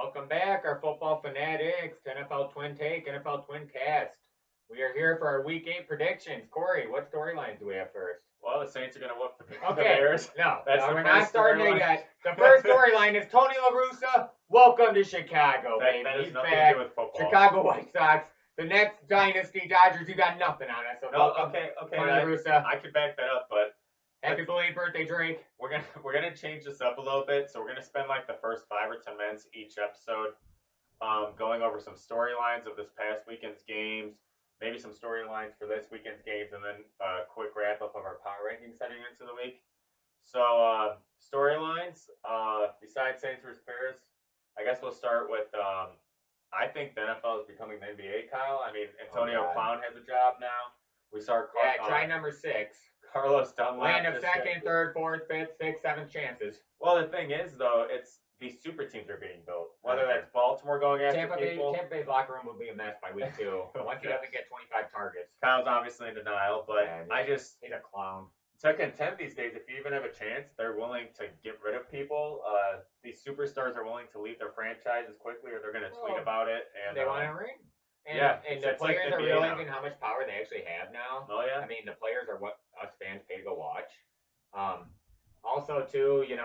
Welcome back, our football fanatics, to NFL Twin Take, NFL TWINcast. We are here for our Week 8 predictions. Corey, what storylines do we have first? Well, the Saints are going to whoop the Okay, Bears. we're not starting it yet. The first storyline is Tony La Russa. Welcome to Chicago, baby. That has He's nothing back. to do with football. Chicago White Sox. The next dynasty, Dodgers, you got nothing on us. So welcome, okay. Tony La Russa. I could back that up, but happy belated birthday, Drake. We're gonna change this up a little bit. So we're gonna spend like the first 5 or 10 minutes each episode, going over some storylines of this past weekend's games, maybe some storylines for this weekend's games, and then a quick wrap up of our power rankings heading into the week. So storylines, besides Saints vs. Bears, I guess we'll start with. I think the NFL is becoming the NBA, Kyle. I mean, Antonio Clown has a job now. We saw try number 6. Carlos Dunlap. Land of second, third, fourth, fifth, sixth, seventh chances. Well, the thing is, though, it's these super teams are being built. Whether that's Baltimore going after people. Tampa Bay's locker room will be a mess by week 2. Once he doesn't get 25 targets. Kyle's obviously in denial, but he's a clown. To contend these days, if you even have a chance, they're willing to get rid of people. These superstars are willing to leave their franchises quickly, or they're going to tweet about it. And they want a ring. And, and the it's players like are realizing how much power they actually have now. Oh, yeah. I mean, the players are what us fans pay to go watch. Also, too, I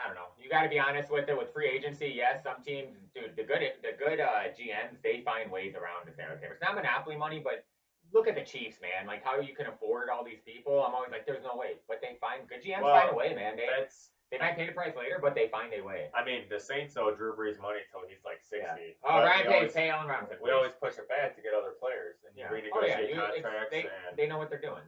don't know. You got to be honest with it. With free agency, yes, some teams, dude, the good GMs, they find ways around the salary cap. It's not monopoly money, but look at the Chiefs, man. Like, how you can afford all these people. I'm always like, there's no way. But they find, good GMs find a way, man. They might pay the price later, but they find a way. I mean, the Saints owe Drew Brees money until he's like 60. Yeah. Oh, Ryan Pace, pay Allen Robinson. We always push it back to get other players and renegotiate contracts. They know what they're doing.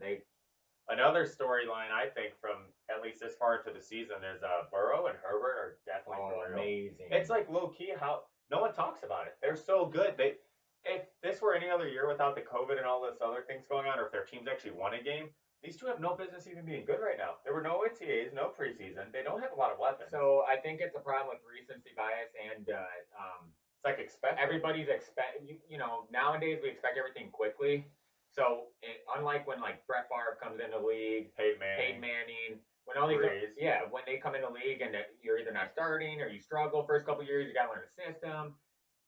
Another storyline, I think, from at least this far into the season is Burrow and Herbert are definitely amazing. It's like low key how no one talks about it. They're so good. If this were any other year without the COVID and all this other things going on, or if their teams actually won a game, these two have no business even being good right now. There were no OTAs, no preseason. They don't have a lot of weapons. So I think it's a problem with recency bias and it's like everybody's nowadays we expect everything quickly. So unlike when like Brett Favre comes in the league, Peyton Manning, when all these when they come in the league and you're either not starting or you struggle first couple years, you got to learn the system.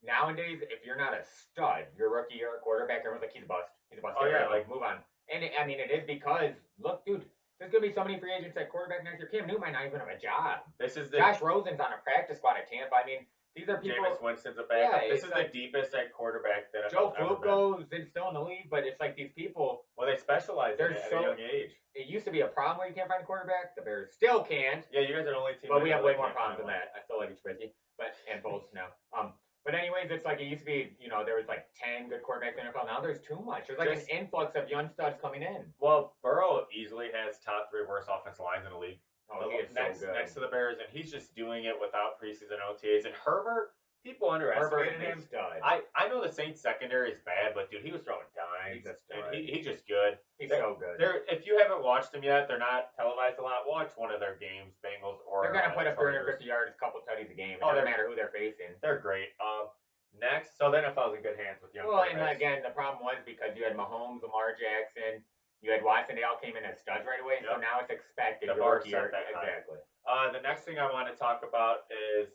Nowadays, if you're not a stud, your rookie year quarterback, everyone's like, he's a bust. He's a bust. Oh, yeah. Like, move on. And it is because, look, dude, there's going to be so many free agents at quarterback next year. Cam Newton might not even have a job. Josh Rosen's on a practice squad at Tampa. I mean, these are people. Jameis Winston's a backup. This is the deepest at quarterback that Joe Flacco's still in the league, but it's like these people. Well, they specialize in it at a young age. It used to be a problem where you can't find a quarterback. The Bears still can't. Yeah, you guys are the only team. But we have way more problems than that. I still like Trubisky, and Foles now. But anyways, it's like it used to be, there was like 10 good quarterbacks in the NFL. Now there's too much. There's like an influx of young studs coming in. Well, Burrow easily has top 3 worst offensive lines in the league. Oh, he is next to the Bears, and he's just doing it without preseason OTAs. And Herbert, people underestimated him. I know the Saints secondary is bad, but dude, he was throwing dimes. He's just good. He's so good. If you haven't watched them yet, they're not televised a lot. Watch one of their games, Bengals or they're gonna put up 350 yards, a couple tutties a game. It doesn't matter who they're facing. They're great. Next, so the NFL's in good hands with young players. And again, the problem was because you had Mahomes, Lamar Jackson, you had Watson. They all came in as studs right away. Yep. So now it's expected. The bar set exactly. The next thing I want to talk about is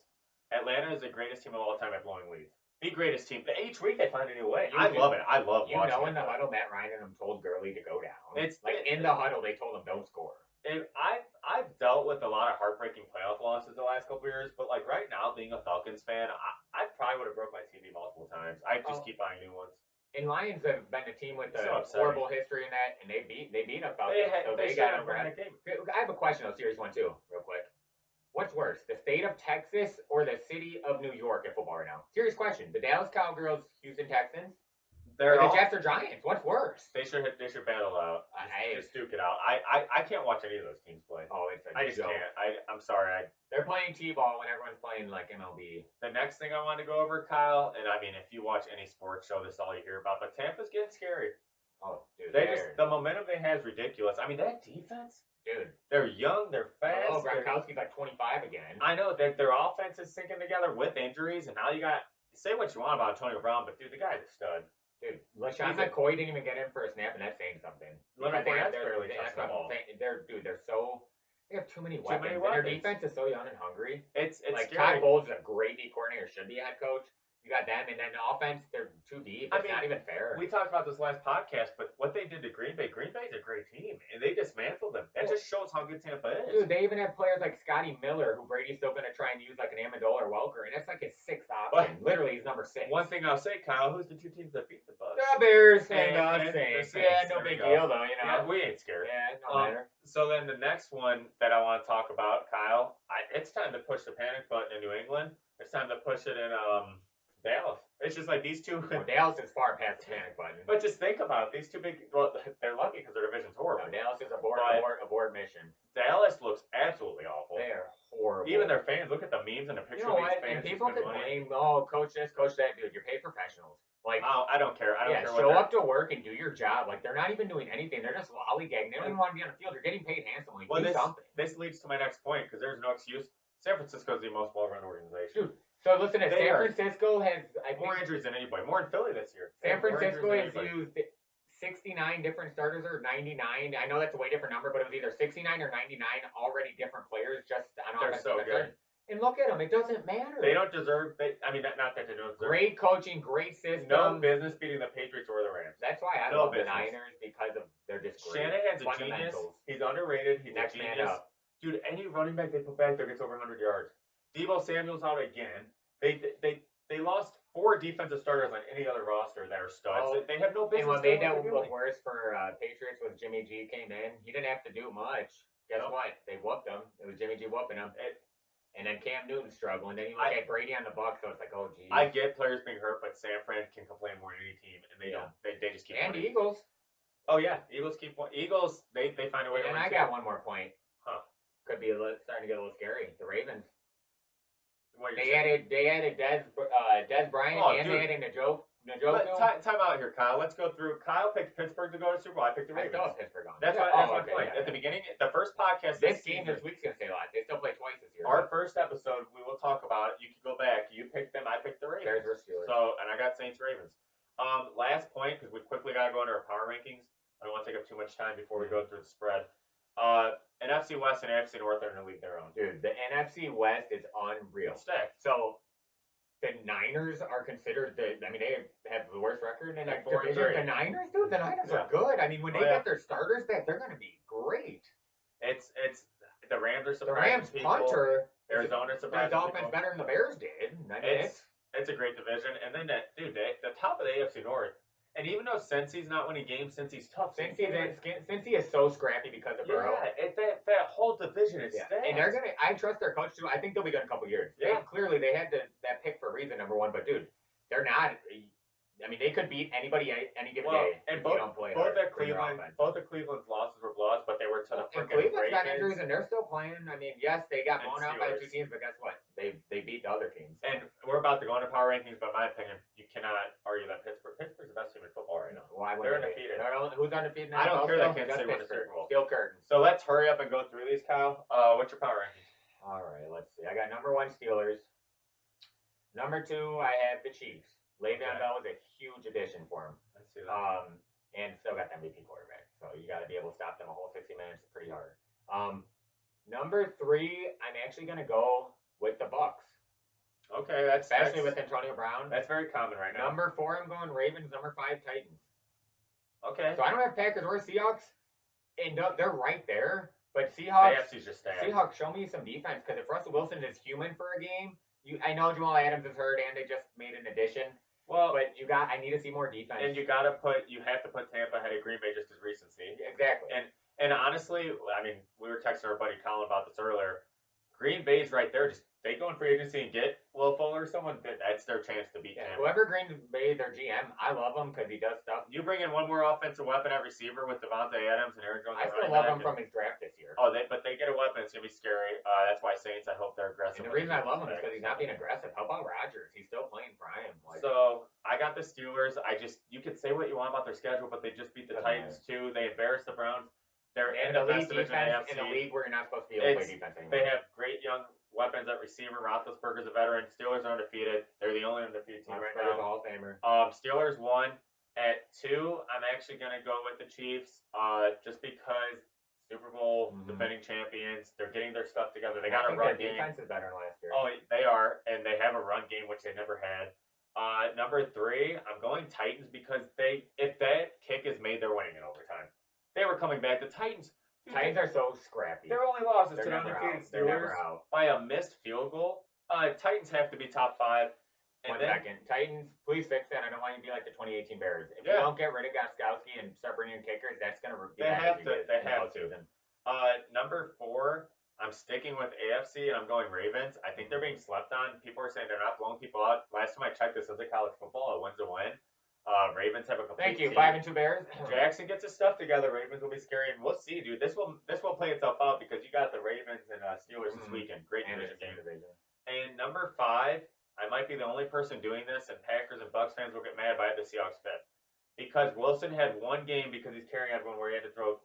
Atlanta is the greatest team of all time at blowing leads. The greatest team. Each week they find a new way. I love it. I love watching it. In the huddle, Matt Ryan and them told Gurley to go down. In the huddle, they told him don't score. And I've dealt with a lot of heartbreaking playoff losses the last couple of years, but like right now, being a Falcons fan, I probably would have broke my TV multiple times. I just keep buying new ones. And Lions have been a team with a horrible history in that, and they beat a Falcons, they got over that game. I have a question though, serious one too, real quick. What's worse, the state of Texas or the city of New York at football right now? Serious question. The Dallas Cowgirls, Houston Texans, or the Jets or Giants? What's worse? They should battle out. Just duke it out. I can't watch any of those teams play. Oh, it's a I just joke. can't. I'm sorry. They're playing T-ball when everyone's playing like MLB. The next thing I want to go over, Kyle, and I mean, if you watch any sports show, this is all you hear about. But Tampa's getting scary. Oh, dude. The momentum they have is ridiculous. I mean, that defense. Dude. They're young, they're fast. Oh, Gronkowski's like 25 again. I know that their offense is sinking together with injuries, and now you got say what you want about Antonio Brown, but dude, the guy's a stud. Dude, LaShawn McCoy didn't even get in for a snap, and that's saying something. Leonard Fournette's barely touched the ball. They're so They have too many Too many weapons. And their weapons. defense is so young and hungry. It's like scary. Todd Bowles is a great D coordinator, should be a head coach. You got them, and then the offense, they're too deep. It's not even fair. We talked about this last podcast, but what they did to Green Bay's a great team, and they dismantled them. That just shows how good Tampa is. Dude, they even have players like Scotty Miller, who Brady's still going to try and use like an Amendola or Welker, and that's like his sixth option. Literally, he's number 6. One thing I'll say, Kyle, who's the 2 teams that beat the Bucs? The Bears and the Saints. Saints. Yeah, no big deal though, you know. Yeah, we ain't scared. Yeah, no matter. So then the next one that I want to talk about, Kyle, it's time to push the panic button in New England. It's time to push it in Dallas. It's just like these two. Well, Dallas is far past the panic button. But just think about it. These two big. Well, they're lucky because their division's horrible. No, Dallas is abort mission. Dallas looks absolutely awful. They are horrible. Even their fans. Look at the memes and the pictures of these what? fans. And people can blame, coach this, coach that. Dude, you're paid professionals. Like, I don't care. I don't care. Show up to work and do your job. Like, they're not even doing anything. They're just lollygagging. They don't even want to be on the field. They're getting paid handsomely. Do something. This leads to my next point because there's no excuse. San Francisco is the most well-run organization. Dude. So listen, San Francisco has more injuries than anybody, more in Philly this year. San Francisco has used 69 different starters or 99. I know that's a way different number, but it was either 69 or 99 already different players just on offense. They're so good. And look at them; it doesn't matter. They don't deserve. Not that they don't deserve. Great coaching, great system. No business beating the Patriots or the Rams. That's why I love the Niners because of they're just great. Shanahan's a genius. He's underrated. He's next a genius. man up. Dude, any running back they put back there gets over 100 yards. Deebo Samuel's out again. They lost 4 defensive starters on any other roster that are studs. They have no business. And what made that look worse for Patriots was Jimmy G came in. He didn't have to do much. Guess what? They whooped him. It was Jimmy G whooping him. And then Cam Newton struggling. Then you look at Brady on the Bucs, so it's like, oh, geez. I get players being hurt, but San Fran can complain more than any team, and they don't. They just keep. And winning. the Eagles. Oh yeah, Eagles keep. Eagles they find a way. And I got one more point. Could be starting to get a little scary. The Ravens. They added Dez Bryant and they added Njoku. Time out here, Kyle. Let's go through. Kyle picked Pittsburgh to go to Super Bowl. I picked the Ravens. I still have Pittsburgh on. That's my point. At the beginning, the first podcast. This game this week's gonna stay live. They still play twice this year. Our first episode, we will talk about it. You can go back. You picked them. I picked the Ravens. Bears versus Steelers. So, and I got Saints Ravens. Last point because we quickly gotta go into our power rankings. I don't want to take up too much time before we go through the spread. NFC West and NFC North are in a league their own. Dude, the NFC West is unreal. It's stacked. So the Niners are considered they have the worst record in that division. 4-3. The Niners, dude, the Niners are good. I mean, when they get their starters back, they're gonna be great. It's the Rams are surprising. The Rams people. punter. Arizona surprising. His offense better than the Bears did. I mean, it's a great division. And then the top of the AFC North. And even though Cincy's not winning games, Cincy's tough. Cincy is so scrappy because of Burrow. Yeah, that whole division is stacked. And they're gonna. I trust their coach too. I think they'll be good in a couple years. Yeah. Clearly they had that pick for a reason, number one. But dude, they're not. I mean, they could beat anybody any given day. And both of Cleveland's losses were blowouts, but they were to the freaking Cleveland's got injuries and they're still playing. I mean, yes, they got blown out by the 2 teams, but guess what? They beat the other teams. And we're about to go into power rankings, but in my opinion, you cannot argue that Pittsburgh's the best team in football right now. Why they're undefeated. Who's undefeated now? I don't care that Kansas City won the Super Bowl. Steel curtain. So let's hurry up and go through these, Kyle. What's your power rankings? All right, let's see. I got number 1 Steelers. Number 2, I have the Chiefs. Le'Veon Bell was a huge addition for him. Let's see that. And still got the MVP quarterback. So you got to be able to stop them a whole 60 minutes. It's pretty hard. Number 3, I'm actually going to go with the Bucs. Okay, especially with Antonio Brown. That's very common right now. Number 4, I'm going Ravens. Number 5, Titans. Okay. So I don't have Packers or Seahawks, and they're right there. But Seahawks, AFC's just stacked. Seahawks, show me some defense because if Russell Wilson is human for a game, I know Jamal Adams is hurt and they just made an addition. Well, but I need to see more defense. And you have to put Tampa ahead of Green Bay just because recency. Exactly. And honestly, I mean, we were texting our buddy Colin about this earlier. Green Bay's right there. Just they go in free agency and get Will Fuller or someone. That's their chance to beat Tampa. Whoever Green Bay, their GM, I love him because he does stuff. You bring in one more offensive weapon at receiver with Devontae Adams and Aaron Jones. I still love him from his draft this year. But they get a weapon. It's gonna be scary. That's why Saints. I hope they're aggressive. And the reason I love him is because he's not being aggressive. How about Rodgers? He's still playing prime. So I got the Steelers. You could say what you want about their schedule, but they just beat the Titans too. They embarrassed the Browns. They're in the best division in the league where you're not supposed to be able to play defense anymore. They have great young weapons at receiver. Roethlisberger's a veteran. Steelers are undefeated. They're the only undefeated team right now. Hall of Famer. Steelers 1. At 2, I'm actually going to go with the Chiefs just because Super Bowl defending champions. They're getting their stuff together. They got a their run game. defense is better than last year. Oh, they are, and they have a run game which they never had. Number 3, I'm going Titans because if that kick is made, they're winning in overtime. They were coming back. The Titans. Titans are so scrappy. Their only losses They're to the never undefeated out. They're never Steelers out. by a missed field goal. Titans have to be top 5. One second. Titans, please fix that. I don't want you to be like the 2018 Bears. If you Yeah. don't get rid of Gostkowski and start bringing in kickers, that's going to be They bad have as you to. get They in the have to. postseason. Number 4, I'm sticking with AFC and I'm going Ravens. I think they're being slept on. People are saying they're not blowing people out. Last time I checked, this is a college football. A win's a win. Ravens have a complete Thank you. team. 5-2 Bears. Jackson gets his stuff together. Ravens will be scary, and we'll see, dude. This will play itself out because you got the Ravens and Steelers this weekend. Great division game. And number 5, I might be the only person doing this, and Packers and Bucks fans will get mad if I have the Seahawks 5th. Because Wilson had one game because he's carrying everyone where he had to throw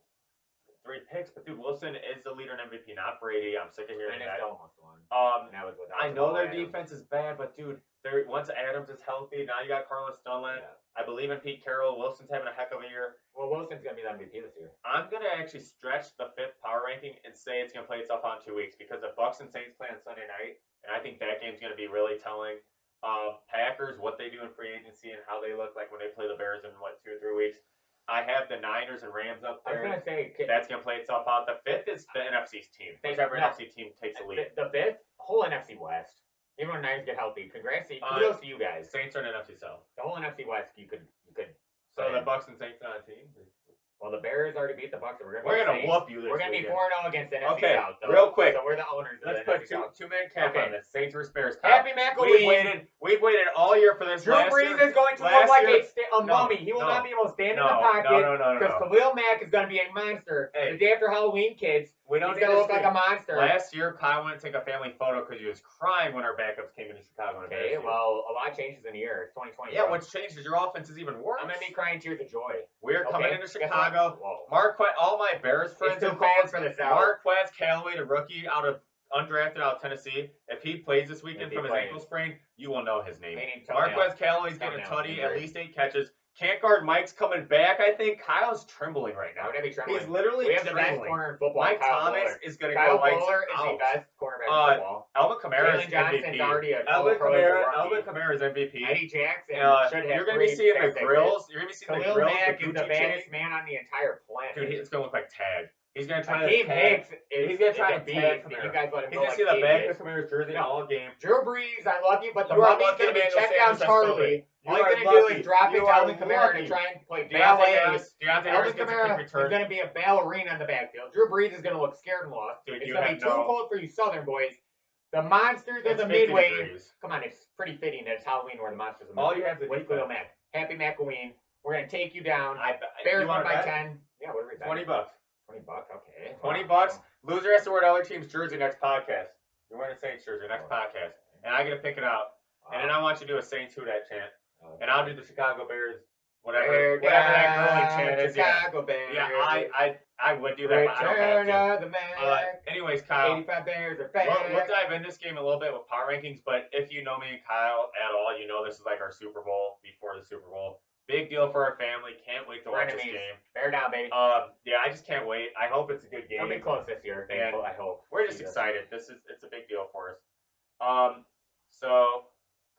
3 picks. But, dude, Wilson is the leader in MVP, not Brady. I'm sick of hearing that. Almost won. I know their defense is bad, but, dude, once Adams is healthy, now you got Carlos Dunlap. Yeah. I believe in Pete Carroll. Wilson's having a heck of a year. Well, Wilson's going to be the MVP this year. I'm going to actually stretch the 5th power ranking and say it's going to play itself out in 2 weeks because the Bucks and Saints play on Sunday night, and I think that game's going to be really telling. Packers, what they do in free agency and how they look like when they play the Bears in, 2 or 3 weeks. I have the Niners and Rams up there. I was going to say. That's going to play itself out. The 5th is the NFC's team. Whichever NFC team takes the lead. The 5th, whole NFC West. Even when Niners get healthy, kudos to you guys. Saints are in NFC South. The whole NFC West, you could. So the Bucks and Saints are on a team. Well, the Bears already beat the Bucks. We're gonna whoop you this We're gonna be 4-0 against the NFC okay, South. So, real quick. So we're the owners. Let's of the put NFC two-man cap on this. Saints versus Bears. Happy McElwain. We've waited all year for this. Drew Brees is going to look like a mummy. He will not be able to stand in the pocket because Khalil Mack is going to be a monster. The day after Halloween, kids. He's going to look like a monster. Last year, Kyle went to take a family photo because he was crying when our backups came into Chicago. Okay, well, a lot changes in a year. It's 2020. Yeah, what's changed is your offense is even worse. I'm going to be crying tears of joy. We're coming into Chicago. Marquez, all my Bears friends and fans, Marquez Callaway, the rookie undrafted out of Tennessee. If he plays this weekend from his ankle sprain, you will know his name. Marquez Callaway's getting a tutty, at least 8 catches. Can't guard. Mike's coming back, I think. Kyle's trembling right now. He's literally we have trembling. The best corner in football. Mike Thomas is going to go Kyle lights Fuller is the best cornerback in football. Alvin Kamara is MVP. Alvin Kamara is MVP. Eddie Jackson should have. You're going to be seeing the grills. You're going to be seeing the grills. Khalil Mack is the baddest man on the entire planet. Dude, it's going to look like Tag. He's going to try to tag. He's going to try to tag Kamara. You guys let him He's go. going to see the back of Kamara's jersey all game. Drew Brees, I love you, but the mummy's going to be check down Charlie. All he's going to do is drop it to Alvin Kamara to try and play ballet. Alvin Kamara is going to be a ballerina in the backfield. Drew Brees is going to look scared and lost. It's going to be too cold for you Southern boys. The monsters of the Midway. Come on, it's pretty fitting that it's Halloween where the monsters of the Midway. All you have to do is Khalil Mack. Happy McElwain. We're going to take you down. Bears won by 10. Yeah, what are we betting? $20. $20, okay. $20. Loser has to wear the other team's jersey next podcast. You're wearing a Saints jersey next podcast. And I get to pick it out. And then I want you to do a Saints Who Dat chant. And I'll do the Chicago Bears, whatever that girly chant is. Chicago Bears. Yeah, I would do that, but I don't have to. Anyways, Kyle, 85 Bears are back. We'll dive in this game a little bit with power rankings, but if you know me and Kyle at all, you know this is like our Super Bowl before the Super Bowl. Big deal for our family. Can't wait to watch this game. Bear down, baby. Yeah, I just can't wait. I hope it's a good game. It'll be close this year. I hope. We're just excited. It's a big deal for us. So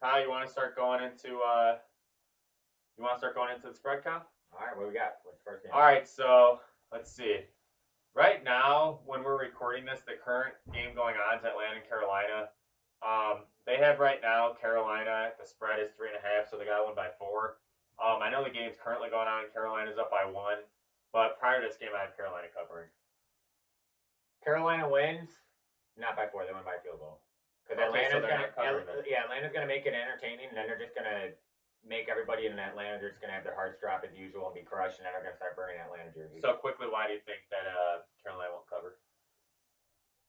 Kyle, you want to start going into the spread, Kyle? All right, what we got? What's the first game? All right, so let's see. Right now, when we're recording this, the current game going on is Atlanta and Carolina. They have right now Carolina. The spread is 3.5, so they got one by 4. I know the game's currently going on. Carolina's up by 1, but prior to this game, I had Carolina covering. Carolina wins, not by 4. They win by field goal. Because Atlanta's going to make it entertaining, and then they're just going to make everybody in Atlanta, they're just going to have their hearts drop as usual and be crushed, and then they're going to start burning Atlanta jerseys. So quickly, why do you think that Carolina won't cover?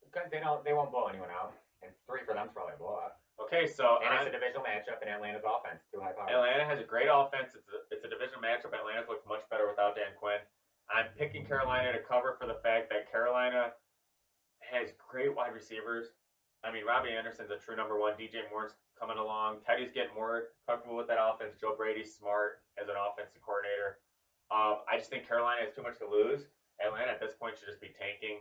Because they won't blow anyone out, and 3 for them is probably a blowout. Okay, so it's a divisional matchup, and Atlanta's offense too high power. Atlanta has a great offense. It's a divisional matchup. Atlanta's looks much better without Dan Quinn. I'm picking Carolina to cover for the fact that Carolina has great wide receivers. I mean, Robbie Anderson's a true number 1. DJ Moore's coming along. Teddy's getting more comfortable with that offense. Joe Brady's smart as an offensive coordinator. I just think Carolina has too much to lose. Atlanta at this point should just be tanking.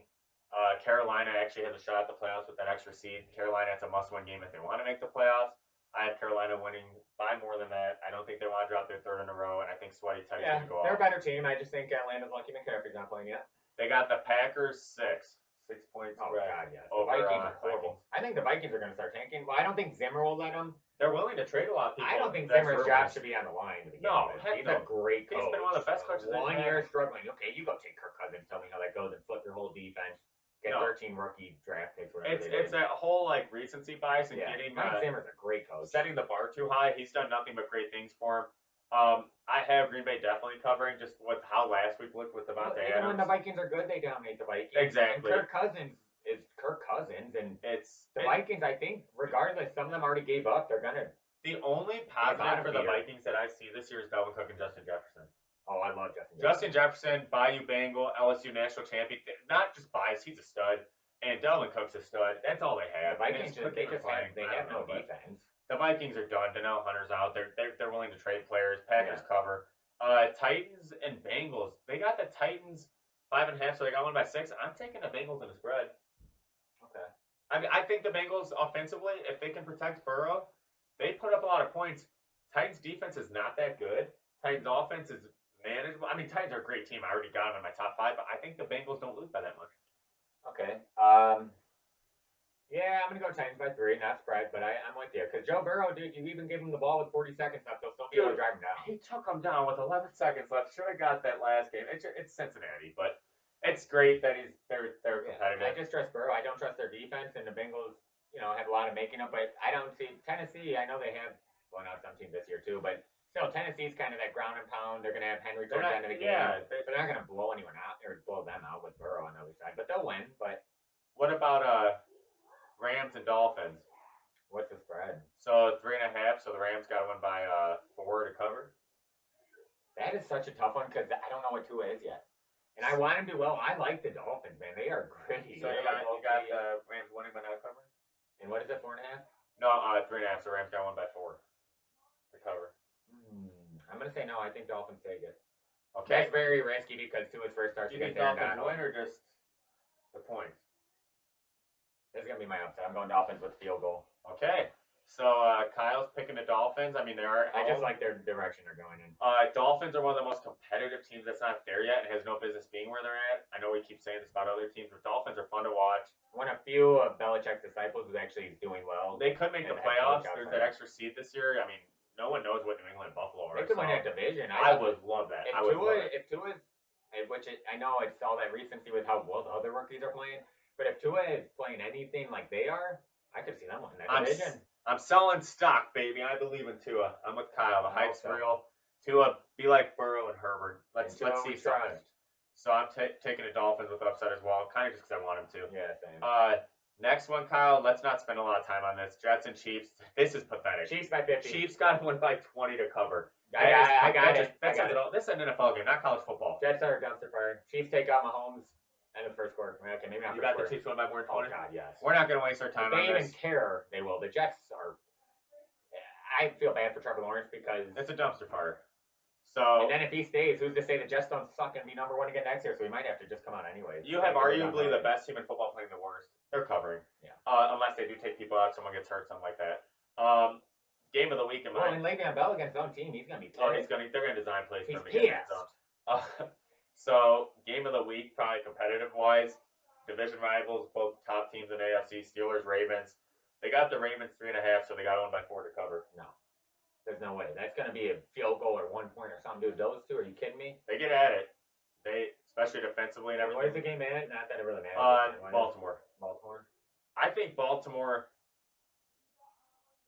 Carolina actually has a shot at the playoffs with that extra seed. Carolina, it's a must-win game if they want to make the playoffs. I have Carolina winning by more than that. I don't think they want to drop their third in a row, and I think Sweaty Teddy's going to go they're off. a better team. I just think Atlanta's lucky McCaffrey's not playing yet. They got the Packers 6 points. Oh, spread God, yes. over, The Vikings are horrible. Vikings. I think the Vikings are going to start tanking. Well, I don't think Zimmer will let them. They're willing to trade a lot of people. I don't think That's Zimmer's rumors. job should be on the line. To begin No, with. heck He's no. a great coach. He's been one of the best coaches they've 1 had. year struggling. Okay, you go take Kirk Cousins. Tell me how that goes and flip your whole defense. Get 13 rookie draft picks. It's that whole like recency bias and getting Mike Zimmer's a great coach. Setting the bar too high. He's done nothing but great things for him. I have Green Bay definitely covering just with how last week looked with Devontae Adams. Even when the Vikings are good, they dominate the Vikings. Exactly. And Kirk Cousins is Kirk Cousins, and it's the Vikings. I think regardless, some of them already gave up. They're gonna. The only positive for the Vikings that I see this year is Dalvin Cook and Justin Jefferson. Oh, I love Justin Jefferson. Justin Jefferson, Bayou Bengal, LSU national champion. Not just bias, he's a stud. And Dalvin Cook's a stud. That's all they have. The Vikings have no defense. The Vikings are done. Donnell Hunter's out. They're willing to trade players. Packers cover. Titans and Bengals. They got the Titans 5.5, so they got one by 6. I'm taking the Bengals in the spread. Okay. I mean, I think the Bengals offensively, if they can protect Burrow, they put up a lot of points. Titans defense is not that good. Titans offense is manageable. I mean, Titans are a great team. I already got them in my top 5, but I think the Bengals don't lose by that much. Okay. Yeah, I'm going to go Titans by 3, not spread, but I'm with you. Because Joe Burrow, dude, you even give him the ball with 40 seconds left, they'll still be able to drive him down. He took him down with 11 seconds left. Should have got that last game. It's Cincinnati, but it's great that they're competitive. I just trust Burrow. I don't trust their defense, and the Bengals, have a lot of making up, but I don't see Tennessee. I know they have blown out some teams this year too, but still, Tennessee's kind of that ground and pound. They're going to have Henry towards the end of the game. Yeah, they're not going to blow anyone out or blow them out with Burrow on the other side, but they'll win. But what about Rams and Dolphins? What's the spread? So 3.5. So the Rams got to win by 4 to cover. That is such a tough one because I don't know what Tua is yet, and I want him to do well. I like the Dolphins, man. They are gritty. So you got the Rams winning by not covering. And what is it? 4.5? No, 3.5. So Rams got 1 by 4 to cover. I'm gonna say no. I think Dolphins take it. Okay. That's very risky because Tua's first starts Do you against think Aaron Dolphins Donald. win or just the points? This is gonna be my upset. I'm going Dolphins with field goal. Okay. So Kyle's picking the Dolphins. I mean, they are. I just like their direction they're going in. Dolphins are one of the most competitive teams that's not there yet and has no business being where they're at. I know we keep saying this about other teams, but Dolphins are fun to watch. One of few of Belichick's disciples who actually is doing well. They could make the playoffs. There's that extra seed this year. I mean, no one knows what New England and Buffalo are. They could win that division. I would love that. If Tua, I know it's all that recency with how well the other rookies are playing, but if Tua is playing anything like they are, I could see them winning that division. I'm selling stock, baby. I believe in Tua. I'm with Kyle. The hype's real. Tua, be like Burrow and Herbert. Let's see something. So I'm taking the Dolphins with upset as well, kind of just because I want him to. Yeah, same. Next one, Kyle. Let's not spend a lot of time on this. Jets and Chiefs. This is pathetic. Chiefs by 50. Chiefs got to win by 20 to cover. I got it. This is an NFL game, not college football. Jets are dumpster fire. Chiefs take out Mahomes in the first quarter. Okay, maybe not. You got the Chiefs win by more than 20? Oh, God, yes. We're not going to waste our time on this. If they even care, they will. The Jets are. I feel bad for Trevor Lawrence because. It's a dumpster fire. So, and then if he stays, who's to say the Jets don't suck and be number 1 again next year? So he might have to just come out anyways. You have arguably the best team in football playing the worst. They're covering. Yeah. Unless they do take people out, someone gets hurt, something like that. Game of the week in mind. Well, and Le'Veon Bell against his own team, he's gonna be. They're gonna design plays for him to get So game of the week, probably competitive wise, division rivals, both top teams in AFC, Steelers, Ravens. They got the Ravens 3.5, so they got 1 by 4 to cover. No. There's no way. That's going to be a field goal or 1 point or something. Dude, those two, are you kidding me? They get at it. Especially defensively and everything. Where's the game at? Not that it really matters. Baltimore. Baltimore? I think Baltimore,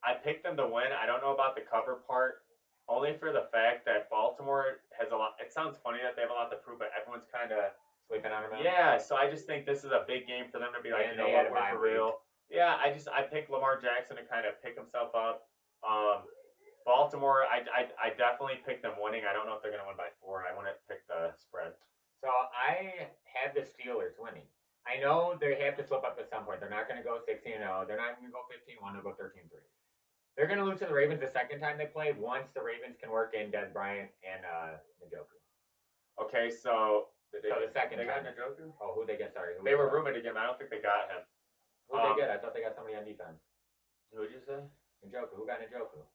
I picked them to win. I don't know about the cover part, only for the fact that Baltimore has a lot. It sounds funny that they have a lot to prove, but everyone's kind of sleeping on them. Yeah, so I just think this is a big game for them to be like, you know what, we're for real. Yeah, I picked Lamar Jackson to kind of pick himself up. Baltimore, I definitely picked them winning. I don't know if they're going to win by 4. I want to pick the spread. So I had the Steelers winning. I know they have to slip up at some point. They're not going to go 16-0. They're not going to go 15-1. They'll go 13-3. They're going to lose to the Ravens the second time they play once the Ravens can work in Des Bryant and Njoku. Okay, so So the second they got time. Njoku? Oh, who'd they get? Sorry. They were rumored to get him. I don't think they got him. Who'd they get? I thought they got somebody on defense. Who'd you say? Njoku. Who got Njoku?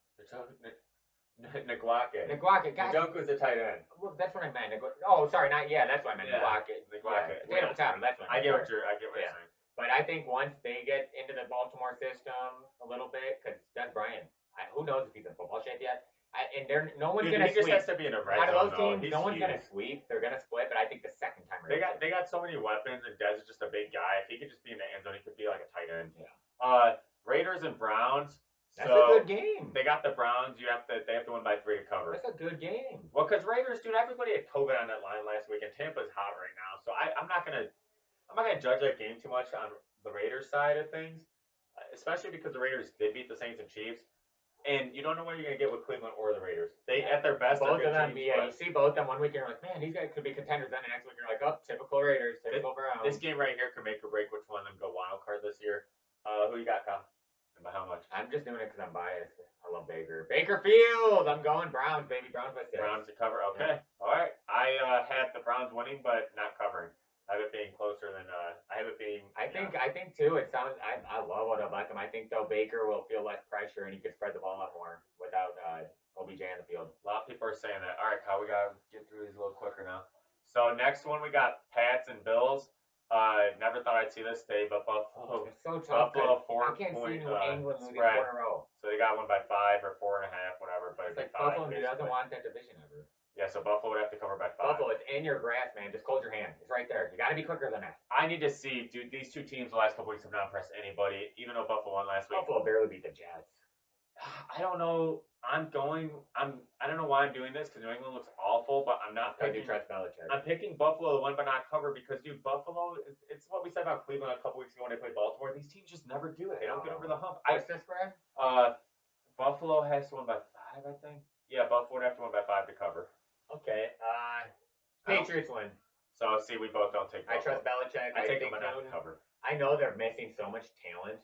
Nagwake. Nagwake. Njoku's a tight end. Well, that's what I meant. Oh, sorry. Not that's what I meant. Yeah. Nagwake. Nagwake. Potato. That's what I get what you're saying. But I think once they get into the Baltimore system a little bit, because Des Bryant, who knows if he's in football shape yet? No one's gonna sweep. He just has to be in a red out of zone, those teams, no one's gonna sweep. They're gonna split, but I think the second time they got so many weapons, and Des is just a big guy. If he could just be in the end zone, he could be like a tight end. Yeah. Raiders and Browns. That's a good game. They got the Browns. They have to win by 3 to cover. That's a good game. Well, because Raiders, dude, everybody had COVID on that line last week, and Tampa's hot right now. So I'm not gonna judge that game too much on the Raiders side of things, especially because the Raiders did beat the Saints and Chiefs, and you don't know what you're gonna get with Cleveland or the Raiders. They at their best. Both of them, you see both of them one week, and you're like, man, these guys could be contenders. Then the next week, you're like, oh, typical Raiders, typical Browns. This game right here could make or break which one of them go wild card this year. Who you got, Kyle? And by how much? I'm just doing it because I'm biased. I love Baker. Baker Field. I'm going Browns, baby. Browns by 6. Browns to cover. Okay. Yeah. All right. I had the Browns winning, but not covering. I have it being closer than I have it being. I think too. It sounds. I love Odell Beckham. I think though Baker will feel less pressure and he could spread the ball out more without OBJ in the field. A lot of people are saying that. All right, Kyle, we gotta get through these a little quicker now. So next one we got Pats and Bills. Never thought I'd see this day, but Buffalo. It's so tough. Buffalo 4 I can't point see New England losing 4 spread. in a row. So they got one by 5 or 4.5, whatever. But it's like 5, Buffalo doesn't want that division ever. Yeah, so Buffalo would have to cover by 5. Buffalo, it's in your grasp, man. Just hold your hand. It's right there. You got to be quicker than that. I need to see, dude. These two teams the last couple weeks have not impressed anybody. Even though Buffalo won last week. Buffalo barely beat the Jets. I don't know. I don't know why I'm doing this because New England looks awful, but I'm not picking. Trust Belichick. I'm picking Buffalo to win but not cover because, dude, Buffalo. It's what we said about Cleveland a couple weeks ago when they played Baltimore. These teams just never do it. They don't get over the hump. What's this spread? Buffalo has to win by 5, I think. Yeah, Buffalo would have to win by 5 to cover. Okay. Patriots win. So see, we both don't take Buffalo. I trust Belichick. I take them but not cover. I know they're missing so much talent,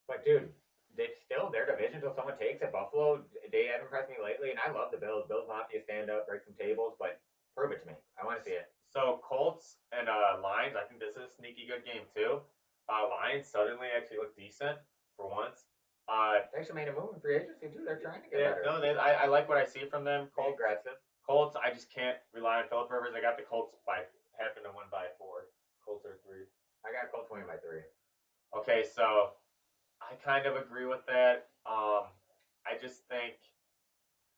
but dude. It's still their division until someone takes it. Buffalo, they haven't impressed me lately, and I love the Bills. Bills Mafia stand up, break some tables, but prove it to me. I want to see it. So Colts and Lions, I think this is a sneaky good game too. Lions suddenly actually look decent for once. They actually made a move in free agency too. They're trying to get better. No, I like what I see from them. Colts aggressive. Colts, I just can't rely on Philip Rivers. I got the Colts by having to win by 4. Colts are 3. I got Colts winning by 3. Okay, so. I kind of agree with that. I just think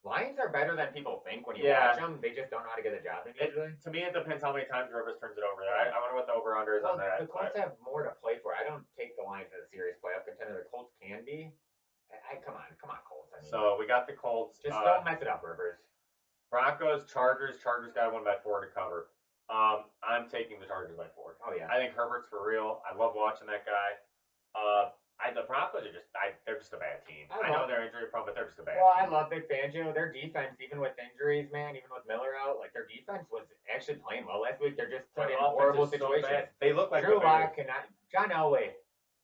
Lions are better than people think when you watch them. They just don't know how to get the job done usually. To me, it depends how many times Rivers turns it over. I wonder what the over/under is on that. The Colts have more to play for. I don't take the Lions as a serious playoff contender. The Colts can be. Come on, Colts. I mean, so we got the Colts. Just don't mess it up, Rivers. Broncos, Chargers. Chargers got to win by 4 to cover. I'm taking the Chargers by 4. Oh yeah. I think Herbert's for real. I love watching that guy. The Broncos are they're just a bad team. I know they're injury prone, but they're just a bad team. I love Big Fangio. Their defense, even with injuries, man, even with Miller out, like their defense was actually playing well last week. They're just put in horrible situations. They look like Drew Lock cannot. John Elway,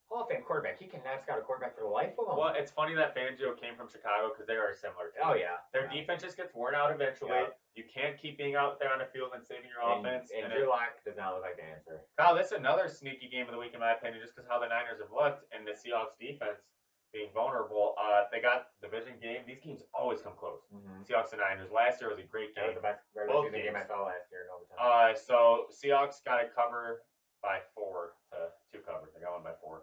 Hall of Fame quarterback. He cannot scout a quarterback for the life of him. Well, it's funny that Fangio came from Chicago because they are similar. Oh yeah. Their defense just gets worn out eventually. Yeah. You can't keep being out there on the field and saving your offense. And Drew Lock does not look like the answer. Kyle, this is another sneaky game of the week in my opinion, just because how the Niners have looked and the Seahawks defense being vulnerable. They got division game. These games always come close. Mm-hmm. Seahawks and Niners. Last year was a great game. That was the best regular season game I saw last year in overtime. So Seahawks got to cover by 4 to cover. They got one by 4.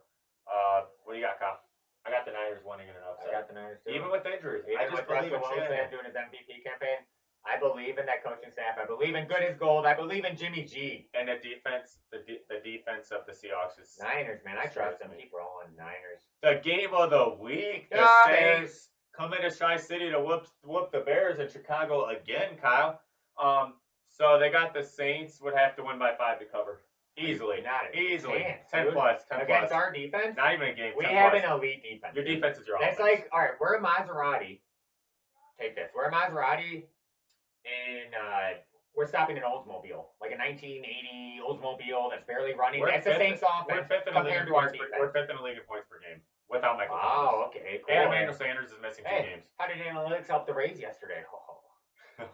What do you got, Kyle? I got the Niners winning in an upset. I got the Niners too. Even with injuries. I just believe in Wilson doing his MVP campaign. I believe in that coaching staff. I believe in good as gold. I believe in Jimmy G. And the defense, the defense of the Seahawks is Niners, man. I trust them. Keep rolling, Niners. The game of the week. The Saints come into Tri-City to whoop the Bears in Chicago again, Kyle. So they got the Saints would have to win by 5 to cover. Easily. Not easily. Chance, 10 plus. 10 Against plus. our defense? Not even a game. We have an elite defense. Your defense is your offense. That's like, all right, we're a Maserati. Take this. We're a Maserati. And we're stopping an Oldsmobile, like a 1980 Oldsmobile that's barely running. That's the Saints offense compared to our defense. We're 5th in the league in points per game without Michael. Wow, okay, cool. And Emmanuel Sanders is missing 2 games. How did analytics help the Rays yesterday?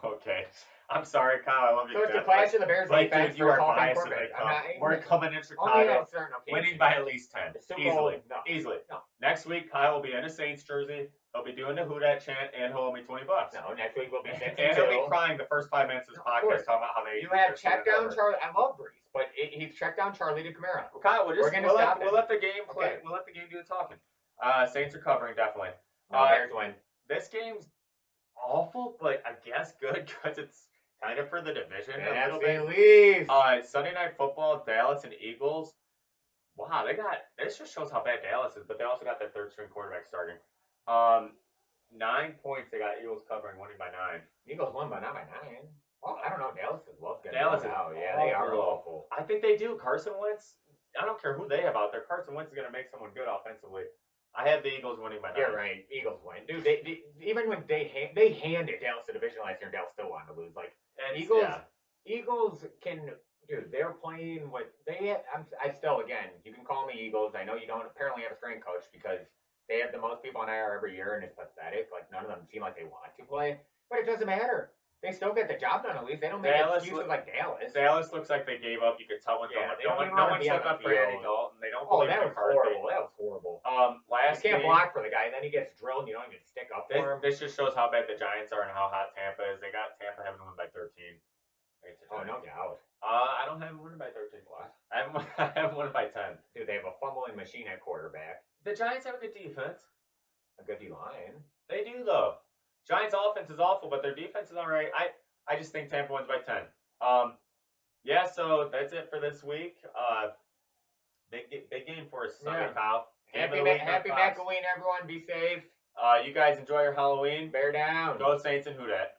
Okay. I'm sorry, Kyle. I love you. So it's the Jeff, clash of the Bears but defense dude, you are versus Hall of Fame biased as they quarterback. come. We're coming in Only Chicago, on certain occasions. winning by at least 10. The Super Bowl, Easily. no. Easily. No. Next week, Kyle will be in a Saints jersey. He'll be doing the Who Dat chant, and he'll owe me $20. No, next week we'll be 6 And he'll be crying the first 5 minutes of this podcast talking about how they. You have checked down Charlie. I love Breeze, but he's checked down Charlie to Camara. Well, Kyle, we'll let the game play. Okay. We'll let the game do the talking. Saints are covering definitely. Bears win. This game's awful, but I guess good because it's kind of for the division a little bit. Sunday Night Football, Dallas and Eagles. Wow, this just shows how bad Dallas is, but they also got their third string quarterback starting. 9 points. They got Eagles covering, winning by 9. Eagles won, but not by 9. Well, I don't know. Dallas loves getting Dallas is out. Yeah, they are awful. I think they do. Carson Wentz. I don't care who they have out there. Carson Wentz is going to make someone good offensively. I have the Eagles winning by 9. You're right. Eagles win, dude. They even when they handed Dallas the division last year, Dallas still wanted to lose. Like Eagles can. Dude, they're playing with I still, again, you can call me Eagles. I know you don't apparently have a strength coach because they have the most people on IR every year, and it's pathetic. Like, none of them seem like they want to play. But it doesn't matter. They still get the job done, at least. They don't make excuses like Dallas. Dallas looks like they gave up. You could tell when no one stepped up for Andy Dalton. They don't believe that was horrible. That was horrible. You can't block for the guy, and then he gets drilled, and you don't even stick up for him. This just shows how bad the Giants are and how hot Tampa is. They got Tampa having to win by 13. Oh, no doubt. I don't have them winning by 13. What? I have them winning by 10. Dude, they have a fumbling machine at quarterback. The Giants have a good defense. A good D-line. They do, though. Giants' offense is awful, but their defense is all right. I just think Tampa wins by 10. So that's it for this week. Big game for us Sunday, Kyle. Happy McElween, everyone. Be safe. You guys enjoy your Halloween. Bear down. Go Saints and Who Dat.